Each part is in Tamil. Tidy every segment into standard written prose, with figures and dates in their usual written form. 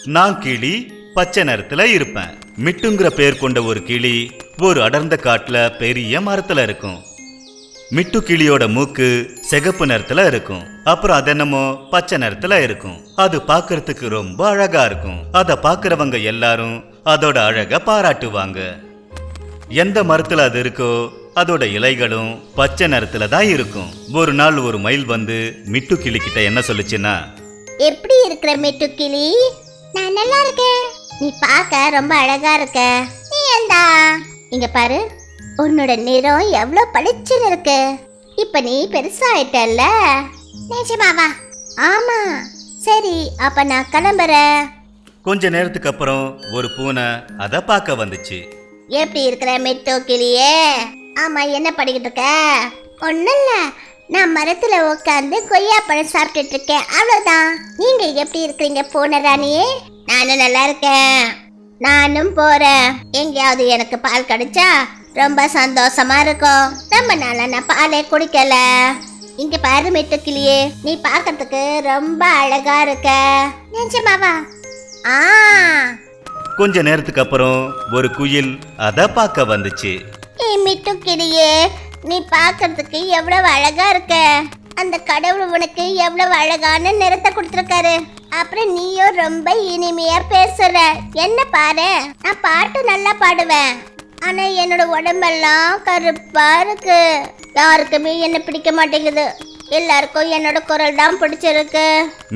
நான் கிளி பச்சை நிறத்துல இருப்பேன். மிட்டுங்கிற பேர் கொண்ட ஒரு கிளி ஒரு அடர்ந்த காட்டுல பெரிய மரத்துல இருக்கும். மிட்டு கிளியோட மூக்கு சிகப்பு நிறத்துல இருக்கும். அப்புறம் அது என்னமோ பச்சை நிறத்துல இருக்கும். அது பாக்குறதுக்கு ரொம்ப அழகா இருக்கும். அத பாக்குறவங்க எல்லாரும் அதோட அழக பாராட்டுவாங்க. எந்த மரத்துல அது இருக்கோ அதோட இலைகளும் பச்சை நிறத்துல தான் இருக்கும். ஒரு நாள் ஒரு மயில் வந்து மிட்டு கிளி கிட்ட என்ன சொல்லுச்சுன்னா, எப்படி இருக்கிற மிட்டு கிளி? நான் நல்லா இருக்கேன். நீ பார்க்க ரொம்ப அழகா இருக்க. நீ ஏண்டா இங்க பாரு, உன்னோட நிறம் எவ்வளவு பளிச்சுன்னு இருக்கு. இப்ப நீ பெருசாயிட்டல்ல. நிஜமாவா? ஆமா. சரி, அப்ப நான் கிளம்புறேன். கொஞ்ச நேரத்துக்கு அப்புறம் ஒரு பூனை அத பார்க்க வந்துச்சு. எப்படி இருக்கிற மிட்டு கிளியே? ஆமா, என்ன படிக்கிட்டு இருக்க? ஒன்னும் இல்ல, நான் மரத்துல உட்காந்து கொய்யா பழம் சாப்பிட்டுட்டு இருக்கேன், அவ்வளவுதான். நீங்க எப்படி இருக்கிறீங்க பூனை ராணியே? நானும் நல்லா இருக்கேன். நானும் போறேன். எங்கேயாவது எனக்கு பால் கிடைச்சா ரொம்ப சந்தோஷமா இருக்கும். ரொம்ப நாளா நான் பாலே குடிக்கல. இங்க பாரு மிட்டு கிளியே, நீ பார்க்கறதுக்கு ரொம்ப அழகா இருக்க. நிஜமாவா? ஆ. கொஞ்ச நேரத்துக்கு அப்புறம் ஒரு குயில் அத பார்க்க வந்துச்சு. மிட்டு கிளியே, நீ பார்க்கறதுக்கு எவ்வளவு அழகா இருக்க. அந்த கடவுள் உனக்கு எவ்வளவு அழகான நிறத்தை கொடுத்துருக்காரு. அப்புறம் நீயும் ரொம்ப இனிமையா பேசுற. என்ன பாரு, நான் பாட்டு நல்லா பாடுவேன். ஆனா என்னோட உடம்பெல்லாம் கருப்பா இருக்கு. யாருக்குமே என்ன பிடிக்க மாட்டேங்குது. எல்லாருக்கும் என்னோட குரல் தான் பிடிச்சிருக்கு.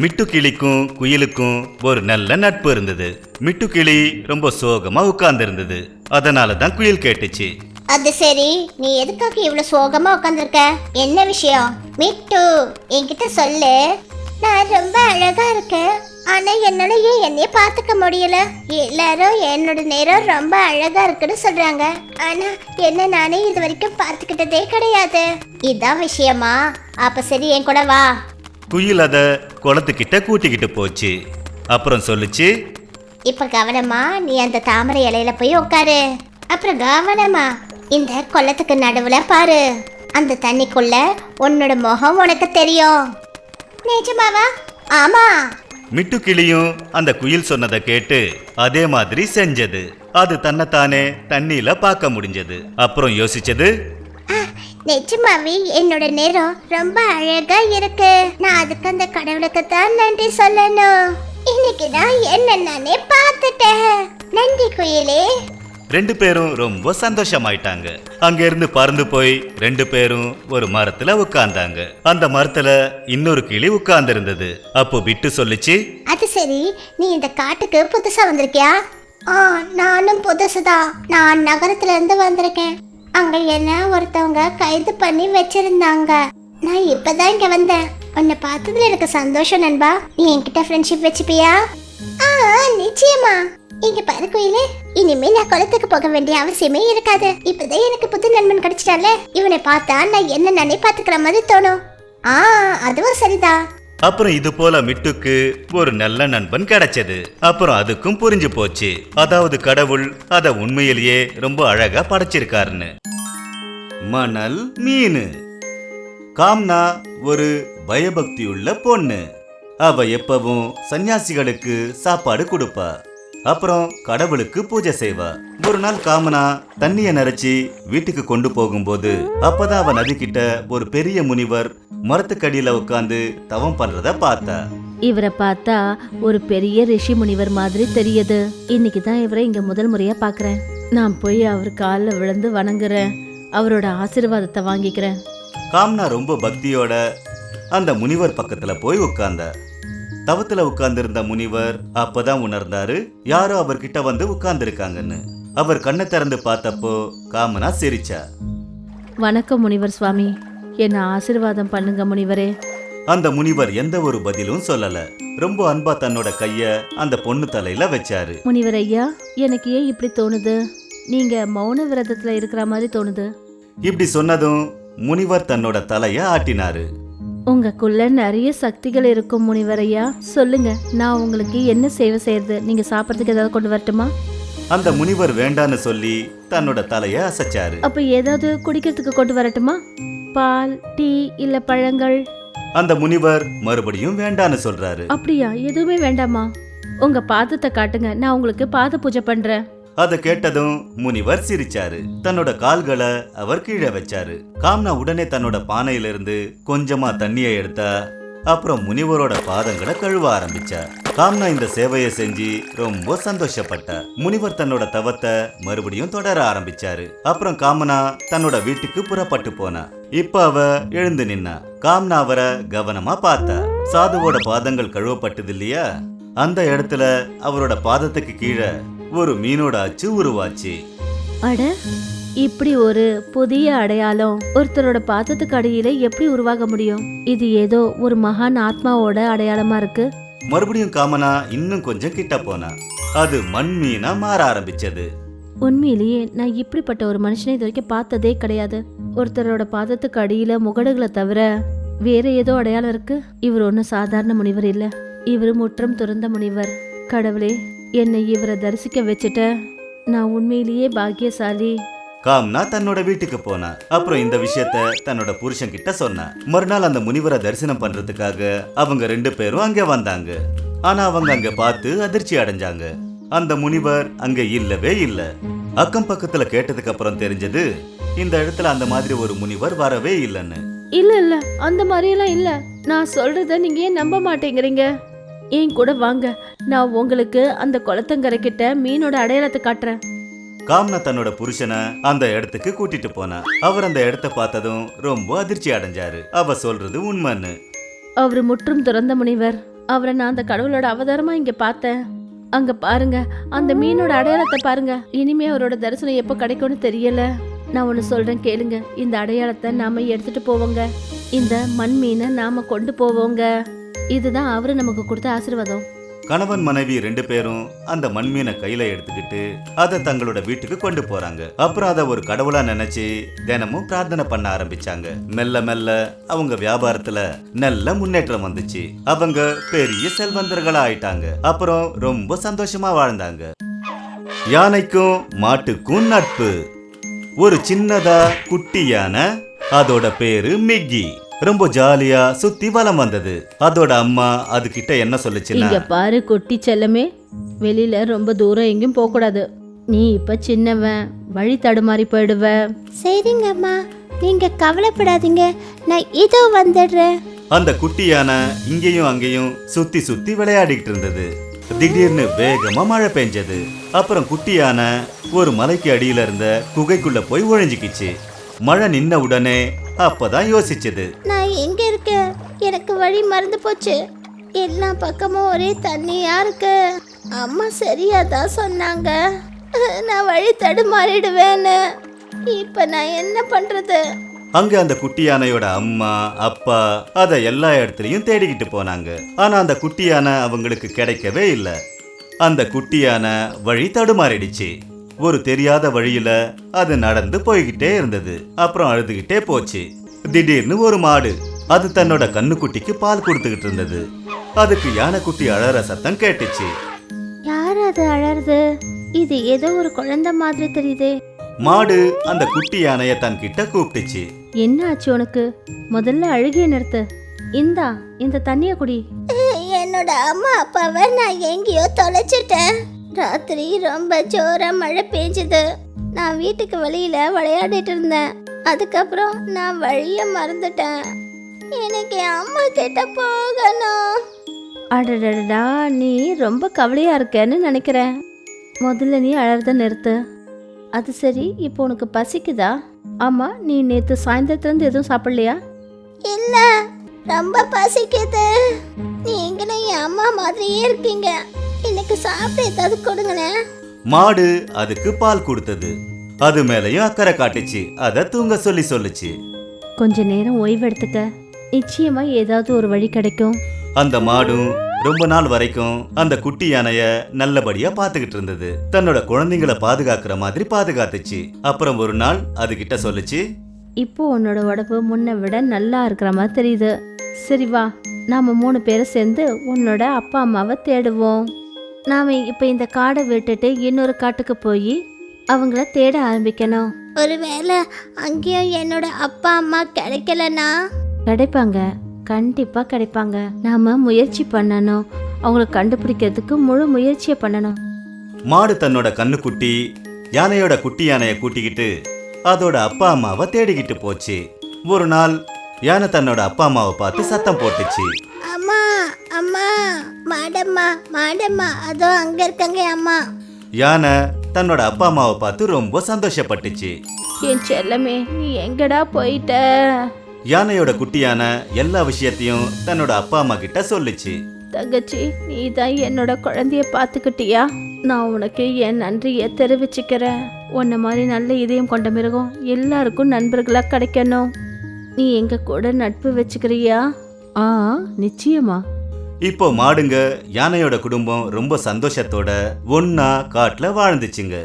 மிட்டு கிளிக்கும் குயிலுக்கும் ஒரு நல்ல நட்பு இருந்தது. மிட்டு கிளி ரொம்ப சோகமா உட்கார்ந்து இருந்தது. அதனாலதான் குயில் கேட்டுச்சு. அது சரி, நீ எதுக்காக இவ்வளவு சோகமா உட்காந்துருக்க? என்ன விஷயம்? மிட்டு, என்கிட்ட சொல்லு. நான் ரொம்ப அழகா இருக்கேன். ஆனா என்னால ஏன் என்னைய பாத்துக்க முடியல? எல்லாரும் என்னோட நேரம் ரொம்ப அழகா இருக்குன்னு சொல்றாங்க. ஆனா என்ன நானே இது வரைக்கும் பார்த்துக்கிட்டதே கிடையாது. இதான் விஷயமா? அப்ப சரி, என் கூட வா. குயில் அத குளத்துக்கிட்ட கூட்டிக்கிட்டு போச்சு. அப்புறம் சொல்லுச்சு, இப்ப கவனமா நீ அந்த தாமரை இலையில போய் உட்காரு. அப்புறம் கவனமா இந்த குளத்துக்கு நடுவுல பாரு. அந்த தண்ணிக்குள்ள உன்னோட முகம் உனக்கு தெரியும். நிஜமாவா? ஆமா. மிட்டு கிளியும் அந்த குயில் சொன்னதை கேட்டு அதே மாதிரி செஞ்சது. அது தன்னைத்தானே தண்ணியில பார்க்க முடிஞ்சது. அப்புறம் யோசிச்சது, நிஜமாவே என்னோட நேரம் ரொம்ப அழகா இருக்கு. நான் அதுக்கு அந்த கடவுளுக்கு தான் நன்றி சொல்லணும். இன்னைக்கு நான் என்ன நானே பார்த்துட்டேன். நன்றி குயிலே. ரெண்டு பேரும் ரொம்ப சந்தோஷமாயிட்டாங்க. அங்க இருந்து பறந்து போய் ரெண்டு பேரும் ஒரு மரத்துல உட்கார்ந்தாங்க. அந்த மரத்துல இன்னொரு கிளி உட்கார்ந்து இருந்தது. அப்போ விட்டு சொல்லுச்சு, அது சரி, நீ இந்த காட்டுக்கு புதுசா வந்திருக்கியா? நானும் புதுசுதான். நான் நகரத்துல இருந்து வந்திருக்கேன். அங்க என்ன ஒருத்தவங்க கைது பண்ணி வச்சிருந்தாங்க. நான் இப்பதான் இங்க வந்தேன். உன்னை பார்த்ததுல எனக்கு சந்தோஷம் நண்பா. நீ என்கிட்ட ஃப்ரெண்ட்ஷிப் வச்சுப்பியா? நிச்சயமா. இங்க பாரு குயிலே, இனிமே நான் குளத்துக்கு போக வேண்டிய அவசியமே இருக்காது. இப்பதான் எனக்கு புது நண்பன் கிடைச்சிட்டால. இவனை பார்த்தா நான் என்ன நானே பாத்துக்கிற மாதிரி தோணும். அதுவும் சரிதான். அப்புறம் இது போல மிட்டுக்கு ஒரு நல்ல நண்பன் கிடைச்சது. அப்புறம் அதுக்கும் புரிஞ்சு போச்சு, அதாவது கடவுள் அத உண்மையிலேயே ரொம்ப அழகா படைச்சிருக்காருன்னு. மணல் மீன். காம்னா ஒரு பயபக்தியுள்ள பொண்ணு. அவ எப்பவும் சன்னியாசிகளுக்கு சாப்பாடு கொடுப்பா. அப்புறம் கடவுளுக்கு பூஜை செய்வா. ஒரு நாள் காமனா தண்ணிய நிறைச்சி வீட்டுக்கு கொண்டு போகும்போது அப்பதான் அவ நதி கிட்ட ஒரு பெரிய முனிவர் மரத்துக்கடியில உட்கார்ந்து தவம் பண்றத பார்த்தா. இவரை பார்த்தா ஒரு பெரிய ரிஷி முனிவர் மாதிரி தெரியுது. இன்னைக்கு தான் இவரை இங்க முதல் முறையா பாக்குறேன். நான் போய் அவர் காலில் விழுந்து வணங்குறேன். அவரோட ஆசீர்வாதத்தை வாங்கிக்கிறேன். காம்னா ரொம்ப பக்தியோட அந்த முனிவர் பக்கத்துல போய் உட்கார்ந்தா. தவத்துல உட்கார்ந்திருந்த முனிவர் அப்பதான் உணர்ந்தாரு யாரோ அவர்கிட்ட வந்து உட்கார்ந்து இருக்காங்கன்னு. அவர் கண்ணை திறந்து பார்த்தப்போ காமனா சிரிச்சா. வணக்கம் முனிவர் சுவாமி, என்ன ஆசீர்வாதம் பண்ணுங்க முனிவரே. அந்த முனிவர் எந்த ஒரு பதிலும் சொல்லல. ரொம்ப அன்பா தன்னோட கைய அந்த பொண்ணு தலையில வச்சாரு. முனிவர் ஐயா, எனக்கு ஏன் இப்படி தோணுது? நீங்க மௌன விரதத்துல இருக்கிற மாதிரி தோணுது. இப்படி சொன்னதும் முனிவர் தன்னோட தலைய ஆட்டினாரு. உங்களுக்குள்ள நிறைய சக்திகள் இருக்கும் முனிவர் ஐயா. சொல்லுங்க, நான் உங்களுக்கு என்ன சேவை செய்யறது? நீங்க சாப்பிட்றதுக்கு ஏதாவது கொண்டு வரட்டுமா? அந்த முனிவர் வேண்டான்னு சொல்லி தன்னோட தலைய அசைச்சாரு. அப்ப ஏதாவது குடிக்கிறதுக்கு கொண்டு வரட்டுமா? பால், டீ இல்ல பழங்கள்? அந்த முனிவர் மறுபடியும் வேண்டான்னு சொல்றாரு. அப்படியா? எதுவுமே வேண்டாமா? உங்க பாதத்தை காட்டுங்க, நான் உங்களுக்கு பாத பூஜை பண்றேன். அதை கேட்டதும் முனிவர் சிரிச்சாரு. தன்னோட கால்களை அவர் கீழே வச்சாரு. காம்னா உடனே தன்னோட பானையிலிருந்து கொஞ்சமா தண்ணியை எடுத்தா. அப்புறம் முனிவரோட பாதங்களை கழுவ ஆரம்பிச்சா. காம்னா இந்த சேவையை செஞ்சு ரொம்ப சந்தோஷப்பட்டா. முனிவர் தன்னோட தவத்தை மறுபடியும் தொடர ஆரம்பிச்சாரு. அப்புறம் காமனா தன்னோட வீட்டுக்கு புறப்பட்டு போனா. இப்ப அவ எழுந்து நின்னா. காம்னா அவரை கவனமா பார்த்தா. சாதுவோட பாதங்கள் கழுவப்பட்டது இல்லையா, அந்த இடத்துல அவரோட பாதத்துக்கு கீழே ஒரு மீனோட அச்சு உருவாச்சு. அட, இப்படி ஒரு புதிய அடையாளம் ஒருத்தரோட பாதத்துக்கு அடியில எப்படி உருவாக முடியும்? இது ஏதோ ஒரு மகான் ஆத்மாவோட அடையாளமா இருக்கு. மறுபடியும் காமனா இன்னும் கொஞ்சம் கிட்ட போனா. அது மண் மீனா மாற ஆரம்பிச்சது. உண்மையிலேயே நான் இப்படிப்பட்ட ஒரு மனுஷனை இது வரைக்கும் பார்த்ததே கிடையாது. ஒருத்தரோட பாதத்துக்கு அடியில முகடுகளை தவிர வேற ஏதோ அடையாளம் இருக்கு. இவர் ஒன்னும் சாதாரண முனிவர் இல்ல, இவர் முற்றம் துறந்த முனிவர். கடவுளே, என்னை இவரை தரிசிக்க வச்சுட்ட. நான் உண்மையிலேயே பாக்கியசாலி. காம்னா தன்னோட வீட்டுக்கு போனா. அப்புறம் இந்த விஷயத்த தன்னோட புருஷன் கிட்ட சொன்னா. மறுநாள் அந்த முனிவரை தரிசனம் பண்றதுக்காக அவங்க 2 பேரும் அங்க வந்தாங்க. ஆனா அவங்க அங்க பார்த்து அதிர்ச்சி அடைஞ்சாங்க. அந்த முனிவர் அங்க இல்லவே இல்ல. அக்கம் பக்கத்துல கேட்டதுக்கு அப்புறம் தெரிஞ்சது இந்த இடத்துல அந்த மாதிரி ஒரு முனிவர் வரவே இல்லைன்னு. இல்ல இல்ல, அந்த மாதிரியெல்லாம் இல்ல. நான் சொல்றத நீங்க ஏன் நம்ப மாட்டேங்கிறீங்க? என் கூட வாங்க, நான் உங்களுக்கு அந்த குளத்தங்கரை கிட்ட மீனோட அடையாளத்தை காட்டுறேன். காம்னா தன்னோட புருஷனை அந்த இடத்துக்கு கூட்டிட்டு போனா. அவர் அந்த இடத்த பார்த்ததும் ரொம்ப அதிர்ச்சி அடைஞ்சாரு. அவ சொல்றது உண்மைன்னு. அவரு முற்றும் துறந்த முனிவர். அவரை நான் அந்த கடவுளோட அவதாரமா இங்க பார்த்தேன். அங்க பாருங்க, அந்த மீனோட அடையாளத்தை பாருங்க. இனிமே அவரோட தரிசனம் எப்போ கிடைக்கும்னு தெரியல. நான் ஒன்னு சொல்றேன் கேளுங்க. இந்த அடையாளத்தை நாம எடுத்துட்டு போவோங்க. இந்த மண் மீனை நாம கொண்டு போவோங்க. இதுதான் அவரு நமக்கு கொடுத்த ஆசீர்வாதம். கணவன் மனைவி 2 பேரும் அந்த மண்மீனை கையில எடுத்துக்கிட்டு அதை தங்களோட வீட்டுக்கு கொண்டு போறாங்க. அப்புறம் அதை ஒரு கடவுளா நினைச்சு தினமும் பிரார்த்தனை பண்ண ஆரம்பிச்சாங்க. மெல்ல மெல்ல அவங்க வியாபாரத்துல நல்ல முன்னேற்றம் வந்துச்சு. அவங்க பெரிய செல்வந்தர்களா ஆயிட்டாங்க. அப்புறம் ரொம்ப சந்தோஷமா வாழ்ந்தாங்க. யானைக்கும் மாட்டுக்கும் நட்பு. ஒரு சின்னதா குட்டி யானை, அதோட பேரு மிக்கி, ரொம்ப ஜாலியா சுத்தி வலம் வந்தது. அதோட அம்மா அதுகிட்ட என்ன சொல்லுச்சுன்னா, இங்க பாரு குட்டி செல்லமே, வெளியில ரொம்ப தூரம் எங்கேயும் போக கூடாது. நீ இப்ப சின்னவன், வழி தடுமாறி போயிடுவ. சரிங்க அம்மா, நீங்க கவலைப்படாதீங்க, நான் இதோ வந்துடுறேன். அந்த குட்டி யானை இங்கேயும் அங்கேயும் சுத்தி சுத்தி விளையாடிட்டு இருந்தது. திடீர்னு வேகமா மழை பெஞ்சது. அப்புறம் குட்டி யானை ஒரு மலைக்கு அடியில இருந்த குகைக்குள்ள போய் ஒழிஞ்சுக்கிச்சு. மழை நின்ன உடனே அப்பதான் யோசிச்சது, நான் எங்க இருக்கேன்? எனக்கு வழி மறந்து போச்சு. எல்லா பக்கமும் ஒரே தண்ணியா இருக்கு. அம்மா சரியா தான் சொன்னாங்க, நான் வழி தடுமாறிடுவேன்னு. இப்ப நான் என்ன பண்றது? அங்க அந்த குட்டி யானையோட அம்மா அப்பா அத எல்லா இடத்துலயும் தேடிக்கிட்டு போனாங்க. ஆனா அந்த குட்டி யானை அவங்களுக்கு கிடைக்கவே இல்லை. அந்த குட்டி யானை வழி தடுமாறிடுச்சு. ஒரு தெரியாத வழியில அது நடந்து போய்கிட்டே இருந்தது. அப்புறம் அழுதுகிட்டே போச்சு. திடீர்னு ஒரு மாடு, அது தன்னோட கண்ணுக்குட்டிக்கு பால் கொடுத்துக்கிட்டு இருந்தது. அதுக்கு யானைக்குட்டி அழற சத்தம் கேட்டுச்சு. யார் அது அழறது? இது ஏதோ ஒரு குழந்தை மாதிரி தெரியுதே. மாடு அந்த குட்டி யானைய தன் கிட்ட கூப்பிட்டுச்சு. என்ன ஆச்சு உனக்கு? முதல்ல அழுகிய நிறுத்து. இந்தா, இந்த தண்ணிய குடி. என்னோட அம்மா அப்பாவை நான் எங்கேயோ தொலைச்சிட்டேன். ராத்திரி ரொம்ப ஜோரா மழை பெஞ்சது. நான் வீட்டுக்கு வெளியில விளையாடிட்டு இருந்தேன். அதுக்கப்புறம் நான் வழிய மறந்துட்டேன். எனக்கு என் அம்மா கிட்ட போகணும். அடடடா, நீ ரொம்ப கவலையா இருக்கேன்னு நினைக்கிறேன். முதல்ல நீ அழறத நிறுத்து. அது சரி, இப்போ உனக்கு பசிக்குதா? ஆமா, நீ நேத்து சாயந்தரத்துல இருந்து எதுவும் சாப்பிடலையா? இல்ல, ரொம்ப பசிக்குது. நீங்களும் என் அம்மா மாதிரியே இருக்கீங்க. எனக்கு சாப்பிட ஏதாவது கொடுங்கண்ணே. மாடு அதுக்கு பால் கொடுத்தது. அது மேலையும் அக்கறை காட்டுச்சு. அதை தூங்க சொல்லுச்சு. கொஞ்ச நேரம் ஓய்வு எடுத்துக்க, நிச்சயமா ஏதாவது ஒரு வழி கிடைக்கும். அந்த மாடும் ரொம்ப நாள் வரைக்கும் அந்த குட்டி யானைய நல்லபடியா பாத்துக்கிட்டு இருந்தது. தன்னோட குழந்தைங்களை பாதுகாக்கிற மாதிரி பாதுகாத்துச்சு. அப்புறம் ஒரு நாள் அது கிட்ட சொல்லுச்சு, இப்போ உன்னோட உடம்பு முன்ன விட நல்லா இருக்கிற மாதிரி தெரியுது. சரி வா, நாம 3 பேரை சேர்ந்து உன்னோட அப்பா அம்மாவை தேடுவோம். நாம இப்ப இந்த காடை விட்டுட்டு இன்னொரு காட்டுக்கு போய் அவங்கள தேட ஆரம்பிக்கணும். ஒருவேளை அங்கேயும் என்னோட அப்பா அம்மா கிடைக்கலனா? கிடைப்பாங்க, கண்டிப்பா கிடைப்பாங்க. நாம முயற்சி பண்ணணும். அவங்கள கண்டுபிடிக்கிறதுக்கு முழு முயற்சியை பண்ணணும். மாடு தன்னோட கண்ணுக்குட்டி யானையோட குட்டி யானைய கூட்டிக்கிட்டு அதோட அப்பா அம்மாவை தேடிக்கிட்டு போச்சு. ஒரு நாள் யானை தன்னோட அப்பா அம்மாவை பார்த்து சத்தம் போட்டுச்சு. அம்மா அம்மா மாடம்மா மாடம்மா அதோ அங்க இருக்காங்க அம்மா. யானை தன்னோட அப்பா அம்மாவை பார்த்து ரொம்ப சந்தோஷப்பட்டுச்சு. என் செல்லமே, நீ எங்கடா போயிட்ட? யானையோட குட்டி யானை எல்லா விஷயத்தையும் தன்னோட அப்பா அம்மா கிட்ட சொல்லுச்சு. தங்கச்சி, நீ தான் என்னோட குழந்தைய பார்த்துக்கிட்டியா? நான் உனக்கு என் நன்றியை தெரிவிச்சுக்கிறேன். உன்ன மாதிரி நல்ல இதயம் கொண்ட மிருகம் எல்லாருக்கும் நண்பர்களா கிடைக்கணும். நீ எங்க கூட நட்பு வச்சுக்கிறியா? நிச்சயமா. இப்போ மாடுங்க யானையோட குடும்பம் ரொம்ப சந்தோஷத்தோட ஒன்னா காட்டுல வாழ்ந்துச்சுங்க.